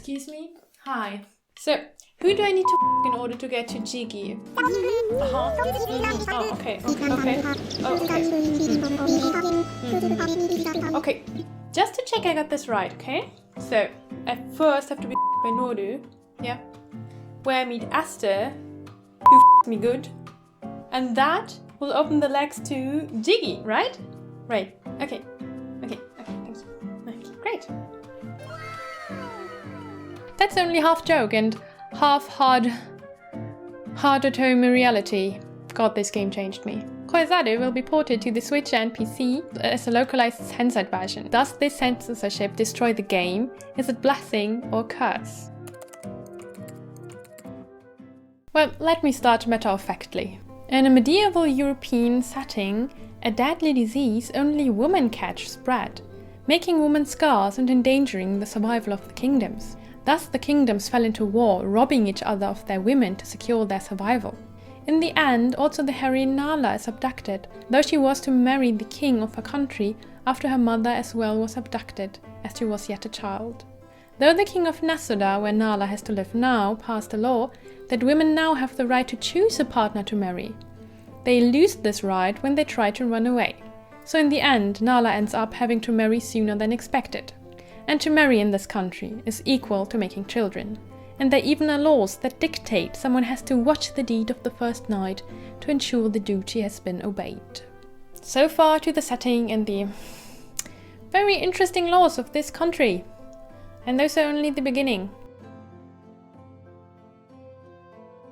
Excuse me? Hi. So, who do I need to in order to get to Jiggy? Oh, okay. Okay, just to check I got this right, okay? So, at first I have to be by Noru, yeah? Where I meet Esther, who me good. And that will open the legs to Jiggy, right? Right, okay, thank you. Okay, great. That's only half joke and half hard otome reality. God, this game changed me. Koezaru will be ported to the Switch and PC as a localized censored version. Does this censorship destroy the game? Is it blessing or curse? Well, let me start matter-of-factly. In a medieval European setting, a deadly disease only women catch spread, making women scarce and endangering the survival of the kingdoms. Thus the kingdoms fell into war, robbing each other of their women to secure their survival. In the end, also the heroine Nala is abducted, though she was to marry the king of her country after her mother as well was abducted, as she was yet a child. Though the king of Nasuda, where Nala has to live now, passed a law that women now have the right to choose a partner to marry, they lose this right when they try to run away. So in the end, Nala ends up having to marry sooner than expected. And to marry in this country is equal to making children. And there even are laws that dictate someone has to watch the deed of the first night to ensure the duty has been obeyed. So far to the setting and the very interesting laws of this country. And those are only the beginning.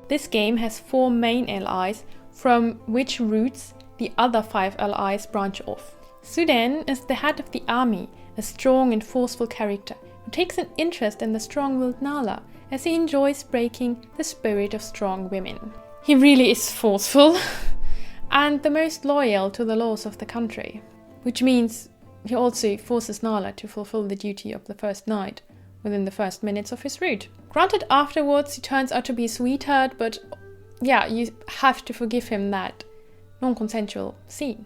This game has 4 main allies, from which routes the other 5 allies branch off. Sudan is the head of the army, a strong and forceful character who takes an interest in the strong-willed Nala as he enjoys breaking the spirit of strong women. He really is forceful and the most loyal to the laws of the country, which means he also forces Nala to fulfill the duty of the first night within the first minutes of his route. Granted, afterwards he turns out to be a sweetheart, but yeah, you have to forgive him that non-consensual scene.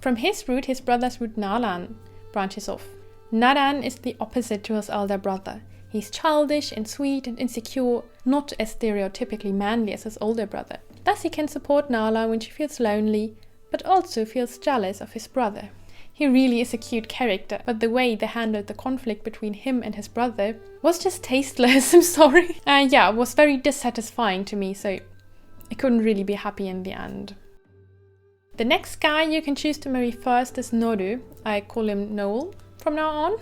From his route, his brother's route Nalan branches off. Nadan is the opposite to his elder brother. He's childish and sweet and insecure, not as stereotypically manly as his older brother. Thus he can support Nala when she feels lonely, but also feels jealous of his brother. He really is a cute character, but the way they handled the conflict between him and his brother was just tasteless, I'm sorry. It was very dissatisfying to me, so I couldn't really be happy in the end. The next guy you can choose to marry first is Noru. I call him Noel from now on.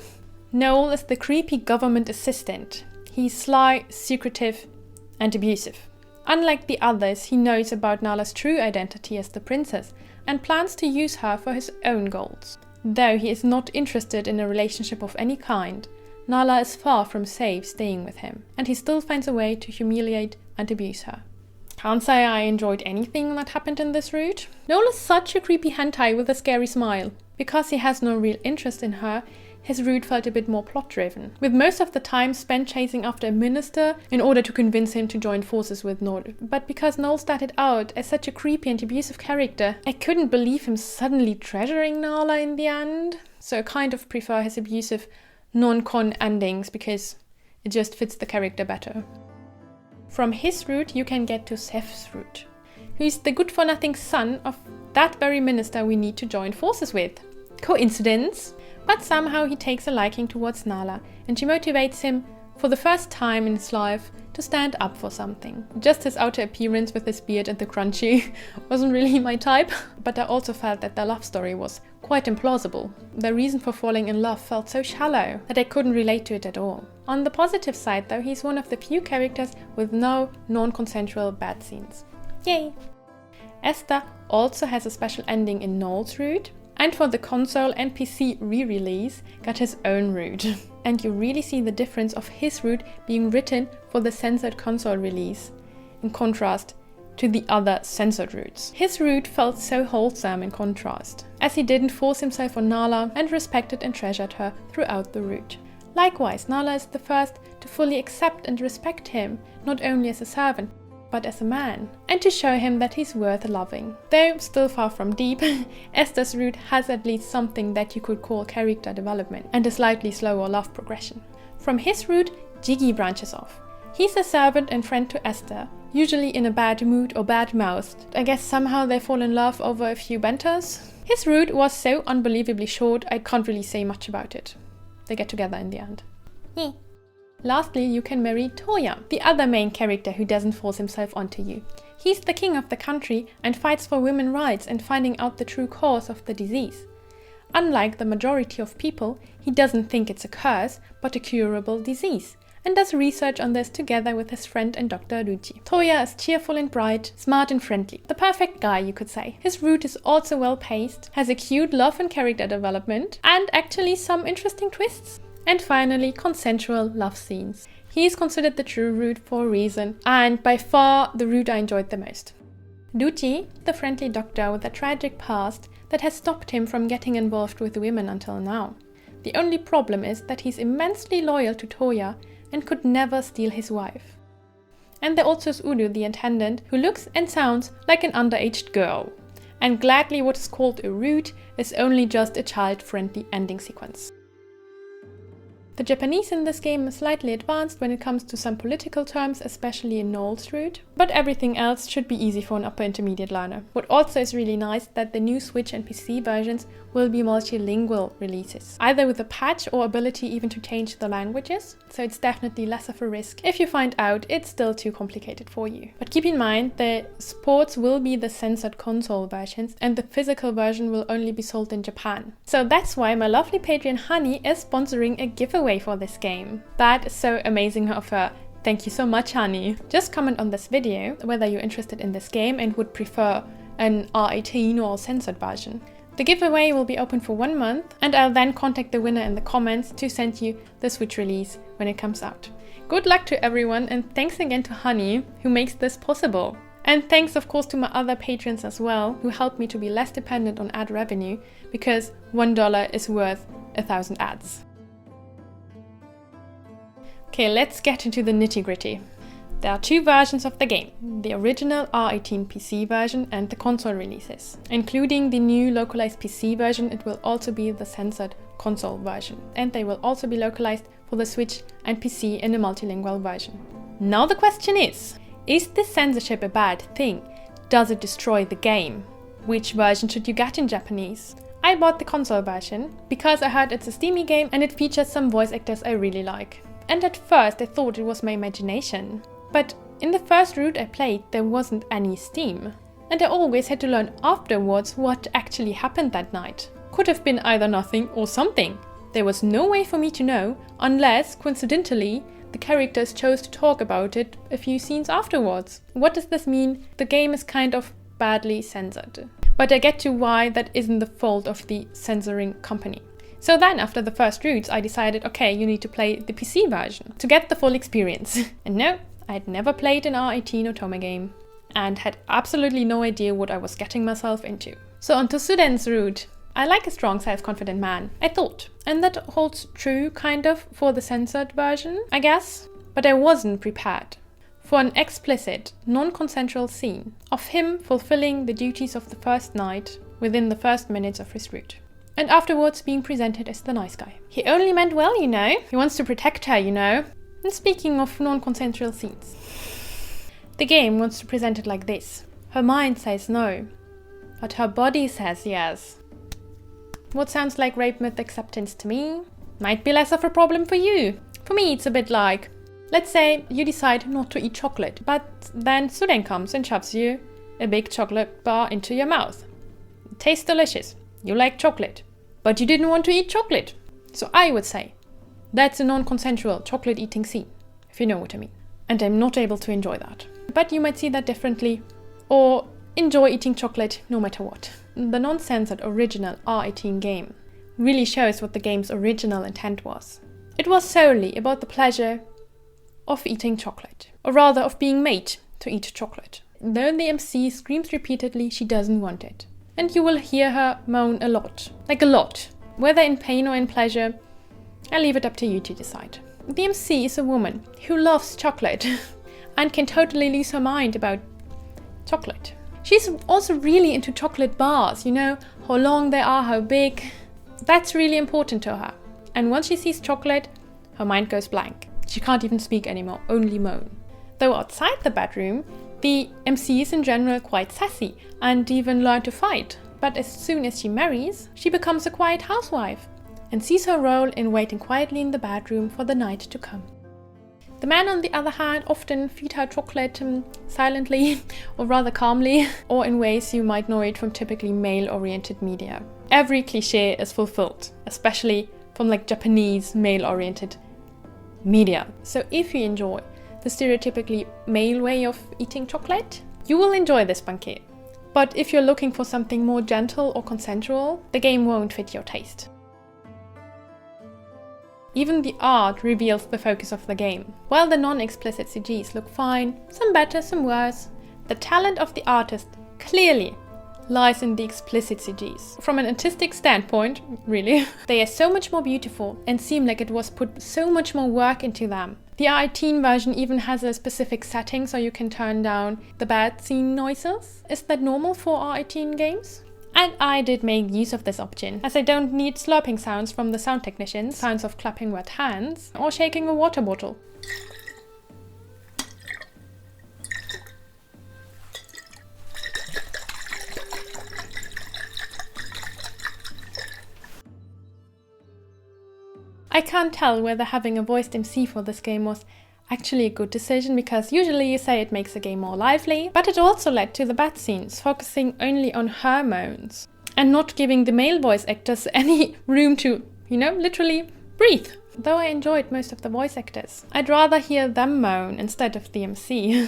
Noel is the creepy government assistant. He's sly, secretive, and abusive. Unlike the others, he knows about Nala's true identity as the princess and plans to use her for his own goals. Though he is not interested in a relationship of any kind, Nala is far from safe staying with him, and he still finds a way to humiliate and abuse her. Can't say I enjoyed anything that happened in this route. Noel is such a creepy hentai with a scary smile. Because he has no real interest in her, his route felt a bit more plot-driven, with most of the time spent chasing after a minister in order to convince him to join forces with Noel. But because Noel started out as such a creepy and abusive character, I couldn't believe him suddenly treasuring Nala in the end. So I kind of prefer his abusive, non-con endings because it just fits the character better. From his route you can get to Seth's route, who is the good-for-nothing son of that very minister we need to join forces with. Coincidence? But somehow he takes a liking towards Nala, and she motivates him, for the first time in his life, to stand up for something. Just his outer appearance with his beard and the crunchy wasn't really my type, but I also felt that their love story was quite implausible. Their reason for falling in love felt so shallow that I couldn't relate to it at all. On the positive side though, he's one of the few characters with no non-consensual bad scenes. Yay! Esther also has a special ending in Noel's route, and for the console and PC re-release got his own route. And you really see the difference of his route being written for the censored console release, in contrast to the other censored routes. His route felt so wholesome in contrast, as he didn't force himself on Nala and respected and treasured her throughout the route. Likewise, Nala is the first to fully accept and respect him, not only as a servant, but as a man, and to show him that he's worth loving. Though still far from deep, Esther's route has at least something that you could call character development and a slightly slower love progression. From his route, Jiggy branches off. He's a servant and friend to Esther, usually in a bad mood or bad-mouthed. I guess somehow they fall in love over a few banters. His route was so unbelievably short, I can't really say much about it. They get together in the end. Lastly, you can marry Toya, the other main character who doesn't force himself onto you. He's the king of the country and fights for women's rights and finding out the true cause of the disease. Unlike the majority of people, he doesn't think it's a curse, but a curable disease, and does research on this together with his friend and Dr. Ruji. Toya is cheerful and bright, smart and friendly. The perfect guy, you could say. His route is also well paced, has a cute love and character development, and actually some interesting twists. And finally, consensual love scenes. He is considered the true route for a reason, and by far the route I enjoyed the most. Ruji, the friendly doctor with a tragic past that has stopped him from getting involved with women until now. The only problem is that he's immensely loyal to Toya and could never steal his wife. And there also is Udo, the attendant, who looks and sounds like an underaged girl. And gladly what is called a route is only just a child-friendly ending sequence. The Japanese in this game is slightly advanced when it comes to some political terms, especially in Noel's route, but everything else should be easy for an upper intermediate learner. What also is really nice that the new Switch and PC versions will be multilingual releases, either with a patch or ability even to change the languages, so it's definitely less of a risk if you find out it's still too complicated for you. But keep in mind, the sports will be the censored console versions and the physical version will only be sold in Japan. So that's why my lovely Patreon Honey is sponsoring a giveaway for this game. That is so amazing of her. Thank you so much, Honey. Just comment on this video whether you're interested in this game and would prefer an R18 or censored version. The giveaway will be open for 1 month and I'll then contact the winner in the comments to send you the Switch release when it comes out. Good luck to everyone and thanks again to Honey who makes this possible. And thanks of course to my other patrons as well who help me to be less dependent on ad revenue because $1 is worth 1,000 ads. Okay, let's get into the nitty-gritty. There are 2 versions of the game, the original R18 PC version and the console releases. Including the new localized PC version, it will also be the censored console version. And they will also be localized for the Switch and PC in a multilingual version. Now the question is this censorship a bad thing? Does it destroy the game? Which version should you get in Japanese? I bought the console version because I heard it's a steamy game and it features some voice actors I really like. And at first I thought it was my imagination. But in the first route I played, there wasn't any steam. And I always had to learn afterwards what actually happened that night. Could have been either nothing or something. There was no way for me to know, unless, coincidentally, the characters chose to talk about it a few scenes afterwards. What does this mean? The game is kind of badly censored. But I get to why that isn't the fault of the censoring company. So then, after the first routes, I decided, okay, you need to play the PC version to get the full experience. And no, I had never played an R18 otome game and had absolutely no idea what I was getting myself into. So onto Suden's route. I like a strong, self-confident man, I thought. And that holds true, kind of, for the censored version, I guess. But I wasn't prepared for an explicit, non-consensual scene of him fulfilling the duties of the first night within the first minutes of his route. And afterwards being presented as the nice guy. He only meant well, you know. He wants to protect her, you know. And speaking of non-consensual scenes, the game wants to present it like this. Her mind says no, but her body says yes. What sounds like rape myth acceptance to me might be less of a problem for you. For me, it's a bit like, let's say you decide not to eat chocolate, but then Suden comes and shoves you a big chocolate bar into your mouth. It tastes delicious. You like chocolate, but you didn't want to eat chocolate. So I would say, that's a non-consensual chocolate eating scene, if you know what I mean. And I'm not able to enjoy that. But you might see that differently, or enjoy eating chocolate no matter what. The non-censored original R18 game really shows what the game's original intent was. It was solely about the pleasure of eating chocolate, or rather of being made to eat chocolate. Though the MC screams repeatedly she doesn't want it. And you will hear her moan a lot, like a lot. Whether in pain or in pleasure, I'll leave it up to you to decide. The MC is a woman who loves chocolate. and can totally lose her mind about chocolate. She's also really into chocolate bars, you know, how long they are, how big. That's really important to her. And once she sees chocolate, her mind goes blank. She can't even speak anymore, only moan. Though outside the bedroom, the MC is in general quite sassy and even learn to fight. But as soon as she marries, she becomes a quiet housewife and sees her role in waiting quietly in the bedroom for the night to come. The man, on the other hand, often feed her chocolate silently or rather calmly, or in ways you might know it from typically male-oriented media. Every cliché is fulfilled, especially from like Japanese male-oriented media. So if you enjoy the stereotypically male way of eating chocolate, you will enjoy this banquet. But if you're looking for something more gentle or consensual, the game won't fit your taste. Even the art reveals the focus of the game. While the non-explicit CGs look fine, some better, some worse, the talent of the artist clearly lies in the explicit CGs. From an artistic standpoint, really, they are so much more beautiful and seem like it was put so much more work into them. The R18 version even has a specific setting so you can turn down the bad scene noises. Is that normal for R18 games? And I did make use of this option, as I don't need slurping sounds from the sound technicians, sounds of clapping wet hands, or shaking a water bottle. I can't tell whether having a voiced MC for this game was actually a good decision, because usually you say it makes the game more lively, but it also led to the bad scenes, focusing only on her moans and not giving the male voice actors any room to, you know, literally breathe. Though I enjoyed most of the voice actors, I'd rather hear them moan instead of the MC.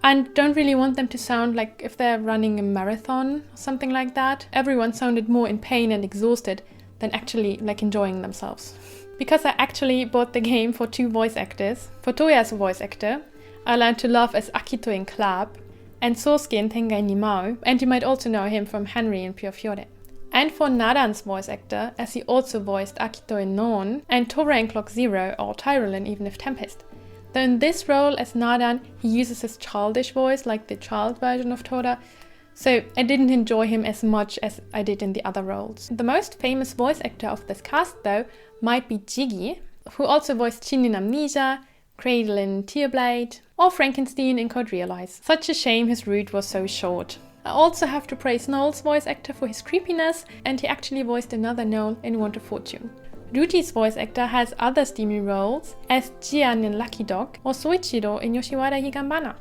And don't really want them to sound like if they're running a marathon or something like that. Everyone sounded more in pain and exhausted than actually like enjoying themselves. Because I actually bought the game for 2 voice actors. For Toya's voice actor, I learned to laugh as Akito in Club and Sosuke in Tengai ni Mao, and you might also know him from Henry in Pure Fiore. And for Nadan's voice actor, as he also voiced Akito in Non and Tora in Clock Zero or Tyrell in Even If Tempest. Though in this role as Nadan, he uses his childish voice like the child version of Tora, so I didn't enjoy him as much as I did in the other roles. The most famous voice actor of this cast, though, might be Jiggy, who also voiced Shin in Amnesia, Cradle in Tearblade, or Frankenstein in Code Realize. Such a shame his route was so short. I also have to praise Noel's voice actor for his creepiness, and he actually voiced another Noel in Want of Fortune. Ruji's voice actor has other steamy roles as Jian in Lucky Dog or Soichiro in Yoshiwara Higambana.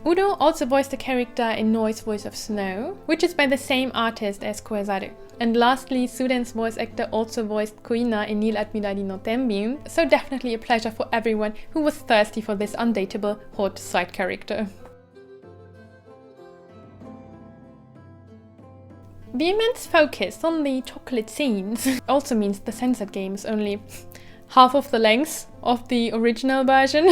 Udo also voiced a character in Noi's Voice of Snow, which is by the same artist as Koezaru. And lastly, Suden's voice actor also voiced Kuina in Nil Admirali no Tenbin, so definitely a pleasure for everyone who was thirsty for this undateable hot side character. The immense focus on the chocolate scenes also means the censored game is only half of the length of the original version.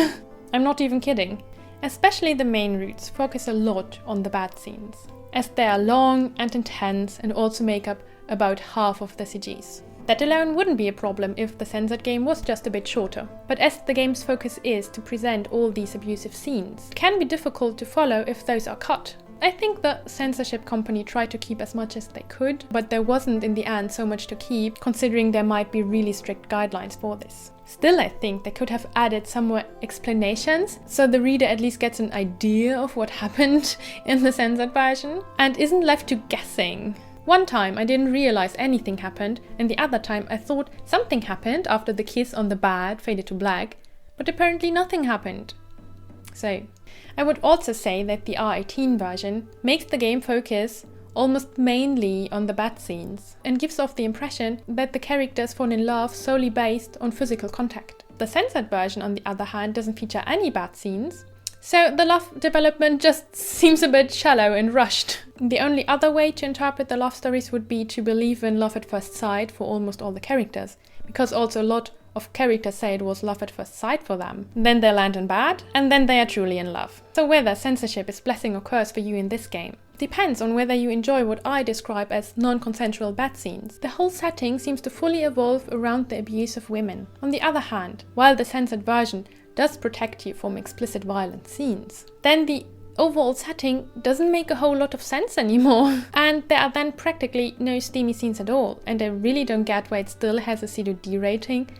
I'm not even kidding. Especially the main routes focus a lot on the bad scenes, as they are long and intense and also make up about half of the CGs. That alone wouldn't be a problem if the censored game was just a bit shorter, but as the game's focus is to present all these abusive scenes, it can be difficult to follow if those are cut. I think the censorship company tried to keep as much as they could, but there wasn't in the end so much to keep, considering there might be really strict guidelines for this. Still, I think they could have added some more explanations, so the reader at least gets an idea of what happened in the censored version, and isn't left to guessing. One time I didn't realize anything happened, and the other time I thought something happened after the kiss on the bed faded to black, but apparently nothing happened. So, I would also say that the R18 version makes the game focus almost mainly on the bad scenes, and gives off the impression that the characters fall in love solely based on physical contact. The censored version, on the other hand, doesn't feature any bad scenes, so the love development just seems a bit shallow and rushed. The only other way to interpret the love stories would be to believe in love at first sight for almost all the characters, because also a lot of characters say it was love at first sight for them. Then they land in bed, and then they are truly in love. So whether censorship is blessing or curse for you in this game depends on whether you enjoy what I describe as non-consensual bed scenes. The whole setting seems to fully evolve around the abuse of women. On the other hand, while the censored version does protect you from explicit violent scenes, then the overall setting doesn't make a whole lot of sense anymore. And there are then practically no steamy scenes at all, and I really don't get why it still has a pseudo D rating.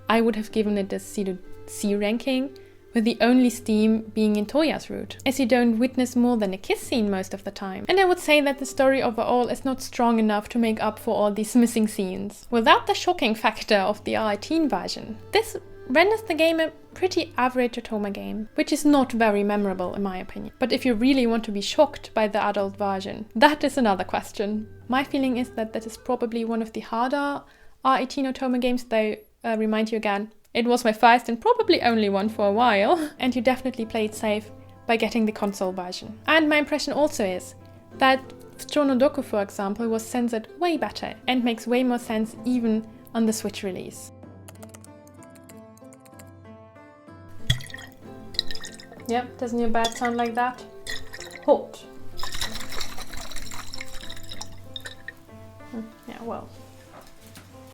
I would have given it a pseudo C ranking, with the only steam being in Toya's route, as you don't witness more than a kiss scene most of the time. And I would say that the story overall is not strong enough to make up for all these missing scenes. Without the shocking factor of the R18 version, this renders the game a pretty average otome game, which is not very memorable in my opinion. But if you really want to be shocked by the adult version, that is another question. My feeling is that that is probably one of the harder R18 otome games, though remind you again, it was my first and probably only one for a while, and you definitely play it safe by getting the console version. And my impression also is that Doku, for example, was censored way better and makes way more sense even on the Switch release. Yep, doesn't your bed sound like that? Hot. Yeah, well.